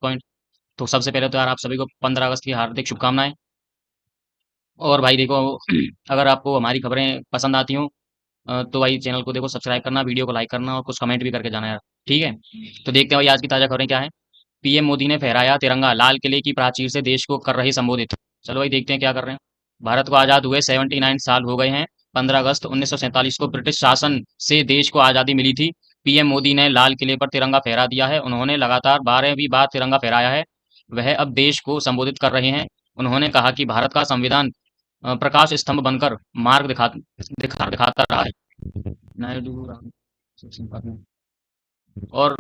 Point. तो सबसे पहले तो यार आप सभी को 15 अगस्त की हार्दिक शुभकामनाएं। और भाई देखो, अगर आपको हमारी खबरें पसंद आती हों तो भाई चैनल को देखो सब्सक्राइब करना, वीडियो को लाइक करना और कुछ कमेंट भी करके जाना यार। ठीक है, तो देखते हैं भाई आज की ताजा खबरें क्या है। पीएम मोदी ने फहराया तिरंगा, लाल किले की प्राचीर से देश को कर रहे संबोधित। चलो भाई देखते हैं क्या कर रहे हैं। भारत को आजाद हुए 79 साल हो गए हैं। 15 अगस्त 1947 को ब्रिटिश शासन से देश को आजादी मिली थी। पीएम मोदी ने लाल किले पर तिरंगा फहरा दिया है। उन्होंने लगातार 12वीं बार तिरंगा फहराया है। वह अब देश को संबोधित कर रहे हैं। उन्होंने कहा कि भारत का संविधान प्रकाश स्तंभ बनकर मार्ग दिखाता रहा है। नायडू और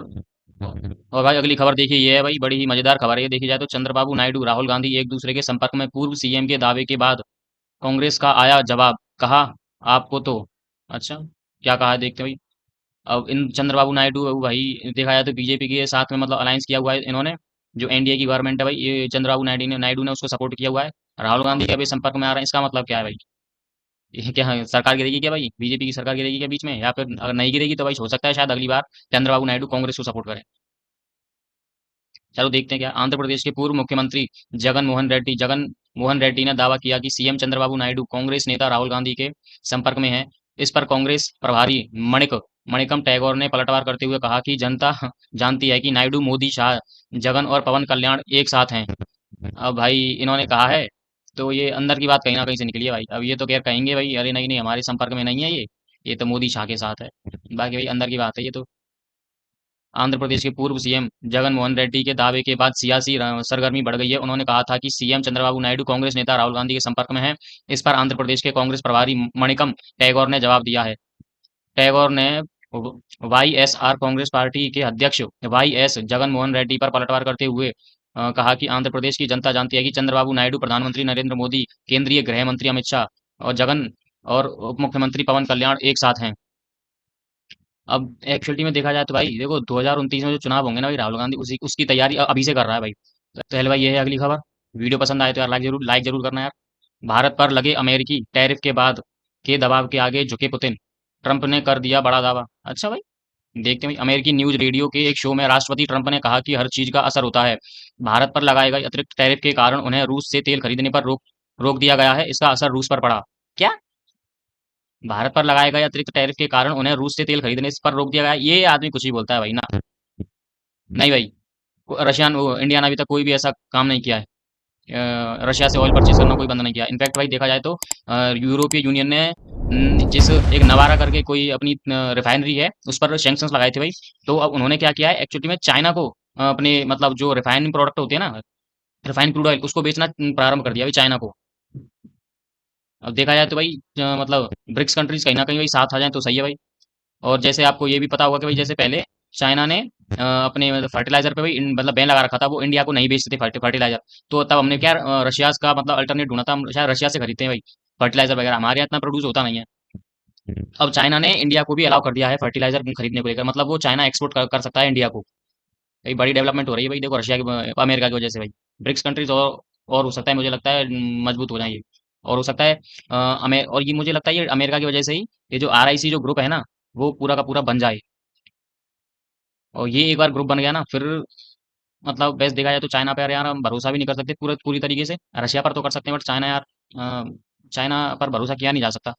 और भाई अगली खबर देखिए, ये है भाई बड़ी ही मजेदार खबर है। ये देखी जाए तो चंद्रबाबू नायडू राहुल गांधी एक दूसरे के संपर्क में, पूर्व सीएम के दावे के बाद कांग्रेस का आया जवाब। कहा आपको तो अच्छा, क्या कहा है देखते हैं भाई। अब इन चंद्रबाबू नायडू भाई देखा जाए तो बीजेपी के साथ में मतलब अलायंस किया हुआ है इन्होंने। जो एनडीए की गवर्नमेंट है भाई, ये चंद्रबाबू नायडू ने उसको सपोर्ट किया हुआ है। राहुल गांधी के अभी संपर्क में आ रहे हैं, इसका मतलब क्या है भाई। ये क्या है, सरकार गिरेगी क्या भाई, बीजेपी की सरकार गिरेगी क्या बीच में, या फिर अगर नहीं गिरेगी तो भाई हो सकता है शायद अगली बार चंद्रबाबू नायडू कांग्रेस को सपोर्ट करें। चलो देखते हैं क्या। आंध्र प्रदेश के पूर्व मुख्यमंत्री जगन मोहन रेड्डी ने दावा किया कि सीएम चंद्रबाबू नायडू कांग्रेस नेता राहुल गांधी के संपर्क में हैं। इस पर कांग्रेस प्रभारी मणिकम टैगोर ने पलटवार करते हुए कहा कि जनता जानती है कि नायडू, मोदी, शाह, जगन और पवन कल्याण एक साथ हैं। अब भाई इन्होंने कहा है तो ये अंदर की बात कहीं ना कहीं से निकली है भाई। अब ये तो खैर कहेंगे भाई अरे नहीं नहीं हमारे संपर्क में नहीं है ये तो मोदी शाह के साथ है। बाकी भाई अंदर की बात है ये तो। आंध्र प्रदेश के पूर्व सीएम जगन मोहन रेड्डी के दावे के बाद सियासी सरगर्मी बढ़ गई है। उन्होंने कहा था कि सीएम चंद्रबाबू नायडू कांग्रेस नेता राहुल गांधी के संपर्क में हैं। इस पर आंध्र प्रदेश के कांग्रेस प्रभारी मणिकम टैगोर ने जवाब दिया है। टैगोर ने वाईएसआर कांग्रेस पार्टी के अध्यक्ष वाई एस जगन मोहन रेड्डी पर पलटवार करते हुए कहा कि आंध्र प्रदेश की जनता जानती है कि चंद्रबाबू नायडू, प्रधानमंत्री नरेंद्र मोदी, केंद्रीय गृह मंत्री अमित शाह और जगन और उप मुख्यमंत्री पवन कल्याण एक साथ हैं। अब एक्चुअलिटी में देखा जाए तो भाई देखो 2029 में जो चुनाव होंगे ना भाई, राहुल गांधी उसी उसकी तैयारी अभी से कर रहा है भाई। तो पहले भाई ये है अगली खबर। वीडियो पसंद आए तो यार लाइक जरूर करना यार। भारत पर लगे अमेरिकी टैरिफ के बाद के दबाव के आगे झुके पुतिन, ट्रंप ने कर दिया बड़ा दावा। अच्छा भाई देखते हैं भाई। अमेरिकी न्यूज रेडियो के एक शो में राष्ट्रपति ट्रंप ने कहा कि हर चीज का असर होता है। भारत पर लगाए गए अतिरिक्त टैरिफ के कारण उन्हें रूस से तेल खरीदने पर रोक रोक दिया गया है। इसका असर रूस पर पड़ा। क्या, भारत पर लगाए गए अतिरिक्त टैरिफ के कारण उन्हें रूस से तेल खरीदने पर रोक दिया गया है? ये आदमी कुछ ही बोलता है भाई ना। नहीं भाई, इंडिया ने अभी तक कोई भी ऐसा काम नहीं किया है। रशिया से ऑयल परचेज करना कोई बंद नहीं किया। इनफैक्ट भाई देखा जाए तो यूरोपीय यूनियन ने जिस एक नवारा करके कोई अपनी रिफाइनरी है उस पर सैंक्शंस लगाए थे भाई। तो अब उन्होंने क्या किया है एक्चुअली में, चाइना को अपने मतलब जो रिफाइनिंग प्रोडक्ट होते हैं ना, रिफाइंड क्रूड ऑयल, उसको बेचना प्रारंभ कर दिया भाई चाइना को। अब देखा जाए तो भाई मतलब ब्रिक्स कंट्रीज कहीं ना कहीं भाई साथ आ जाए तो सही है भाई। और जैसे आपको ये भी पता होगा कि भाई जैसे पहले चाइना ने अपने मतलब फर्टिलाइजर पे भाई मतलब बैन लगा रखा था, वो इंडिया को नहीं बेचते थे फर्टिलाइजर। तो तब हमने क्या रशिया का मतलब अल्टरनेट ढूंढा था, हम शायद रशिया से खरीदते हैं भाई फर्टिलाइजर वगैरह, हमारे यहाँ इतना प्रोड्यूस होता नहीं है। अब चाइना ने इंडिया को भी अलाउ कर दिया है फर्टिलाइजर खरीदने को लेकर, मतलब वो चाइना एक्सपोर्ट कर सकता है इंडिया को। भाई बड़ी डेवलपमेंट हो रही है भाई देखो रशिया की अमेरिका की वजह से भाई। ब्रिक्स कंट्रीज और हो सकता है मुझे लगता है मजबूत हो जाएंगे। और हो सकता है और ये मुझे लगता है ये अमेरिका की वजह से ही ये जो आरआईसी जो ग्रुप है ना, वो पूरा का पूरा बन जाए। और ये एक बार ग्रुप बन गया ना फिर मतलब बेस्ट देखा जाए तो चाइना पे यार हम भरोसा भी नहीं कर सकते पूरे पूरी तरीके से। रशिया पर तो कर सकते हैं बट चाइना यार अ, चाइना पर भरोसा किया नहीं जा सकता।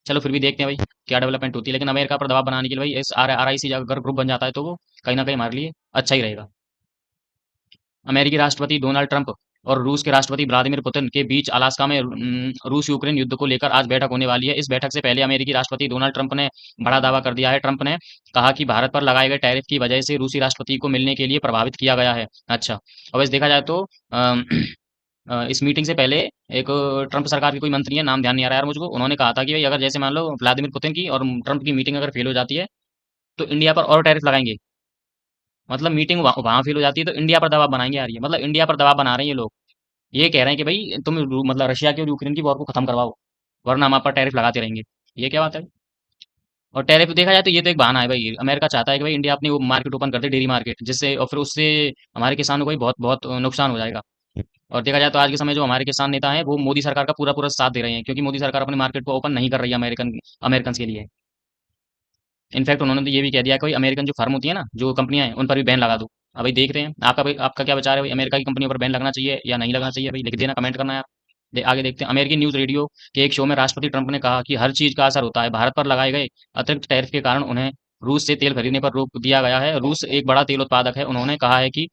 चलो फिर भी देखते हैं भाई क्या डेवलपमेंट होती है। लेकिन अमेरिका पर दबाव बनाने के लिए भाई इस आरआईसी अगर ग्रुप बन जाता है तो वो कहीं ना कहीं हमारे लिए अच्छा ही रहेगा। अमेरिकी राष्ट्रपति डोनाल्ड ट्रंप और रूस के राष्ट्रपति व्लादिमीर पुतिन के बीच अलास्का में रूस यूक्रेन युद्ध को लेकर आज बैठक होने वाली है। इस बैठक से पहले अमेरिकी राष्ट्रपति डोनाल्ड ट्रंप ने बड़ा दावा कर दिया है। ट्रंप ने कहा कि भारत पर लगाए गए टैरिफ की वजह से रूसी राष्ट्रपति को मिलने के लिए प्रभावित किया गया है। अच्छा, अब वैसे देखा जाए तो इस मीटिंग से पहले एक ट्रंप सरकार के कोई मंत्री है, नाम ध्यान नहीं आ रहा यार मुझको, उन्होंने कहा था कि भाई अगर जैसे मान लो व्लादिमीर पुतिन की और ट्रंप की मीटिंग अगर फेल हो जाती है तो इंडिया पर और टैरिफ लगाएंगे। मतलब मीटिंग वहां फेल हो जाती है तो इंडिया पर दबाव बनाएंगे यार, ये मतलब इंडिया पर दबाव बना रहे हैं ये लोग। ये कह रहे हैं कि भाई तुम मतलब रशिया की और यूक्रेन की वॉर को खत्म करवाओ, वरना हम आप पर टैरिफ लगाते रहेंगे। ये क्या बात है। और टैरिफ देखा जाए तो ये तो एक बहाना है भाई, अमेरिका चाहता है कि भाई इंडिया अपनी वो मार्केट ओपन कर दे, डेयरी मार्केट, जिससे और फिर उससे हमारे किसानों को भी बहुत बहुत नुकसान हो जाएगा। और देखा जाए तो आज के समय जो हमारे किसान नेता हैं वो मोदी सरकार का पूरा पूरा साथ दे रहे हैं, क्योंकि मोदी सरकार अपनी मार्केट को ओपन नहीं कर रही है अमेरिकन के लिए। इनफैक्ट उन्होंने तो ये भी कह दिया कि भाई अमेरिकन जो फर्म होती है ना, जो कंपनियां हैं, उन पर भी बैन लगा दो। अब भाई देख रहे हैं, आपका भाई आपका क्या विचार है भाई, अमेरिका की कंपनियों पर बैन लगना चाहिए या नहीं लगना चाहिए भाई, लिख देना, कमेंट करना यार। आगे देखते हैं। अमेरिकी न्यूज रेडियो के एक शो में राष्ट्रपति ट्रंप ने कहा कि हर चीज का असर होता है, भारत पर लगाए गए अतिरिक्त टैरिफ के कारण उन्हें रूस से तेल खरीदने पर रोक दिया गया है। रूस एक बड़ा तेल उत्पादक है, उन्होंने कहा है कि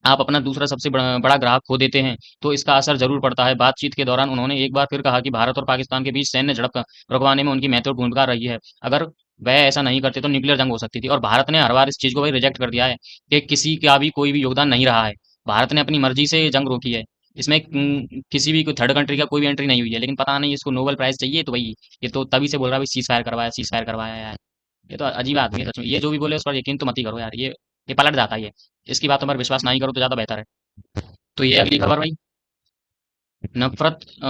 आप अपना दूसरा सबसे बड़ा ग्राहक खो देते हैं तो इसका असर जरूर पड़ता है। बातचीत के दौरान उन्होंने एक बार फिर कहा कि भारत और पाकिस्तान के बीच सैन्य झड़प रुकवाने में उनकी महत्वपूर्ण भूमिका रही है। अगर वह ऐसा नहीं करते तो न्यूक्लियर जंग हो सकती थी। और भारत ने हर बार इस चीज को भाई रिजेक्ट कर दिया है कि किसी का भी कोई भी योगदान नहीं रहा है। भारत ने अपनी मर्जी से जंग रोकी है। इसमें किसी भी थर्ड कंट्री का कोई भी एंट्री नहीं हुई है, लेकिन पता नहीं इसको नोबेल प्राइज चाहिए तो भाई ये तो तभी से बोल रहा है सीज फायर करवाया, सीज फायर करवाया यार। ये तो अजीब आदमी है सच में, ये जो भी बोले उस पर यकीन तो मत ही करो यार, ये पलट जाता है ये। इसकी बातों पर विश्वास नहीं करो तो ज्यादा बेहतर है। तो ये अगली खबर भाई,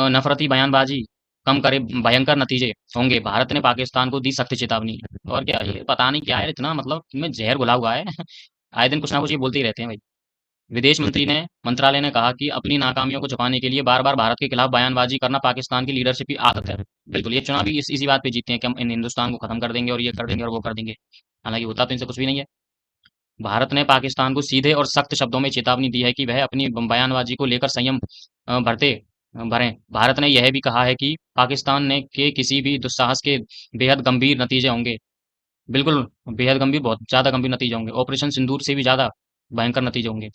नफरती बयानबाजी कम करे, भयंकर नतीजे होंगे, भारत ने पाकिस्तान को दी सख्त चेतावनी। और क्या, ये पता नहीं क्या है इतना, मतलब इनमें जहर घुला हुआ है। आए दिन कुछ ना कुछ ये बोलते ही रहते हैं भाई। विदेश मंत्रालय ने कहा कि अपनी नाकामियों को छुपाने के लिए बार बार भारत के खिलाफ बयानबाजी करना पाकिस्तान की लीडरशिप की आदत है। बिल्कुल, ये चुनाव भी इसी बात पे जीतते हैं कि हम इन हिंदुस्तान को खत्म कर देंगे और ये कर देंगे और वो कर देंगे। हालांकि होता तो इनसे कुछ भी नहीं है। भारत ने पाकिस्तान को सीधे और सख्त शब्दों में चेतावनी दी है कि वह अपनी बयानबाजी को लेकर संयम भरें। भारत ने यह भी कहा है कि पाकिस्तान ने के किसी भी दुस्साहस के बेहद गंभीर नतीजे होंगे। बिल्कुल, बेहद गंभीर, बहुत ज्यादा गंभीर नतीजे होंगे, ऑपरेशन सिंदूर से भी ज्यादा भयंकर नतीजे होंगे।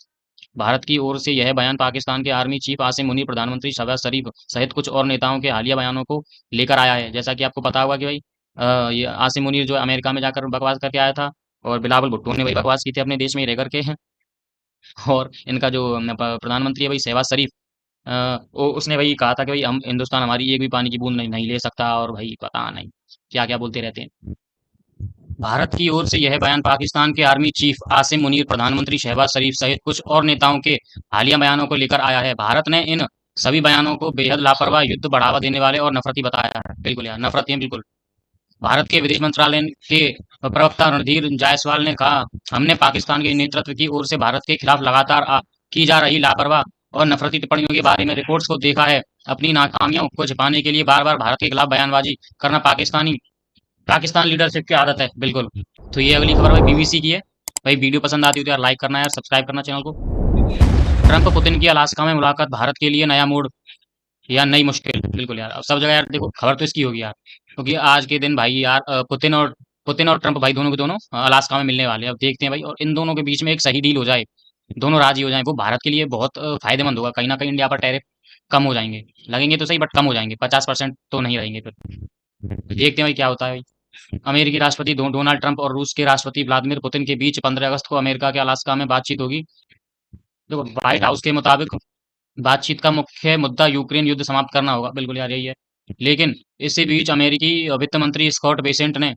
भारत की ओर से यह बयान पाकिस्तान के आर्मी चीफ आसिम मुनीर, प्रधानमंत्री शहबाज शरीफ सहित कुछ और नेताओं के हालिया बयानों को लेकर आया है। जैसा कि आपको पता होगा कि भाई ये आसिम मुनीर जो अमेरिका में जाकर बकवास करके आया था, और बिलावल भुट्टो ने वही बकवास की थी अपने देश में ही रह करके। और इनका जो प्रधानमंत्री है भाई शहबाज शरीफ, उसने वही कहा था कि भाई हम हिंदुस्तान हमारी एक भी पानी की बूंद नहीं ले सकता, और भाई पता नहीं क्या क्या बोलते रहते हैं। भारत की ओर से यह बयान पाकिस्तान के आर्मी चीफ आसिम मुनीर, प्रधानमंत्री शहबाज शरीफ सहित कुछ और नेताओं के हालिया बयानों को लेकर आया है। भारत ने इन सभी बयानों को बेहद लापरवाह, युद्ध बढ़ावा देने वाले और नफरती बताया है। बिल्कुल यार, नफरती है बिल्कुल। भारत के विदेश मंत्रालय के प्रवक्ता रणधीर जायसवाल ने कहा, हमने पाकिस्तान के नेतृत्व की ओर से भारत के खिलाफ लगातार की जा रही लापरवाह और नफरती टिप्पणियों के बारे में रिपोर्ट्स को देखा है। अपनी नाकामियों को छिपाने के लिए बार बार भारत के खिलाफ बयानबाजी करना पाकिस्तान लीडरशिप की आदत है। बिल्कुल। तो ये अगली खबर भाई बीबीसी की है। भाई वीडियो पसंद आती हो तो यार लाइक करना, यार सब्सक्राइब करना चैनल को। ट्रंप पुतिन की अलास्का में मुलाकात भारत के लिए नया मोड़ या नई मुश्किल। बिल्कुल यार, अब सब जगह यार देखो खबर तो इसकी होगी यार, क्योंकि आज के दिन भाई यार पुतिन और ट्रंप भाई दोनों के दोनों अलास्का में मिलने वाले हैं। अब देखते हैं भाई, और इन दोनों के बीच में एक सही डील हो जाए, दोनों राजी हो जाएं, वो भारत के लिए बहुत फायदेमंद होगा। कहीं ना कहीं इंडिया पर टैरिफ कम हो जाएंगे, लगेंगे तो सही बट कम हो जाएंगे, 50% तो नहीं रहेंगे फिर। देखते हैं भाई क्या होता है भाई। अमेरिकी राष्ट्रपति डोनाल्ड ट्रंप और रूस के राष्ट्रपति व्लादिमीर पुतिन के बीच 15 अगस्त को अमेरिका के अलास्का में बातचीत होगी। देखो व्हाइट हाउस के मुताबिक बातचीत का मुख्य मुद्दा यूक्रेन युद्ध समाप्त करना होगा। बिल्कुल यार यही है। लेकिन इसी बीच अमेरिकी वित्त मंत्री स्कॉट बेसेंट ने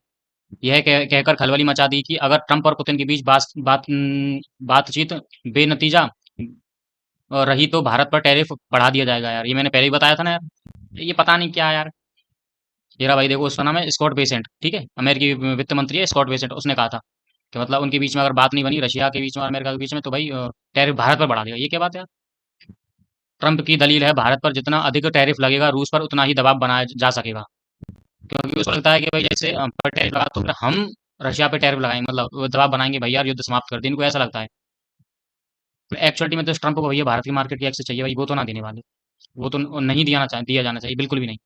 यह कहकर खलबली मचा दी कि अगर ट्रंप और पुतिन के बीच बातचीत बेनतीजा रही तो भारत पर टैरिफ बढ़ा दिया जाएगा। यार ये मैंने पहले ही बताया था ना यार, ये पता नहीं क्या यार। ये रहा भाई, देखो उसका नाम है स्कॉट बेसेंट, ठीक है, अमेरिकी वित्त मंत्री है स्कॉट बेसेंट। उसने कहा था कि मतलब उनके बीच में अगर बात नहीं बनी, रशिया के बीच में और अमेरिका के बीच में, तो भाई टैरिफ भारत पर बढ़ा देगा। ये क्या बात है यार। ट्रंप की दलील है, भारत पर जितना अधिक टैरिफ लगेगा रूस पर उतना ही दबाव बनाया जा सकेगा। क्योंकि उसको लगता है कि भाई जैसे हम पर टैरिफ लगा तो फिर हम रशिया पे टैरिफ लगाएंगे, मतलब वो दबाव बनाएंगे भाई यार युद्ध समाप्त कर दे, इनको ऐसा लगता है। एक्चुअलिटी में तो ट्रंप को भैया भारत की मार्केट की एक्सेस चाहिए भाई, वो तो ना देने वाले, वो तो नहीं दिया जाना चाहिए, बिल्कुल भी नहीं।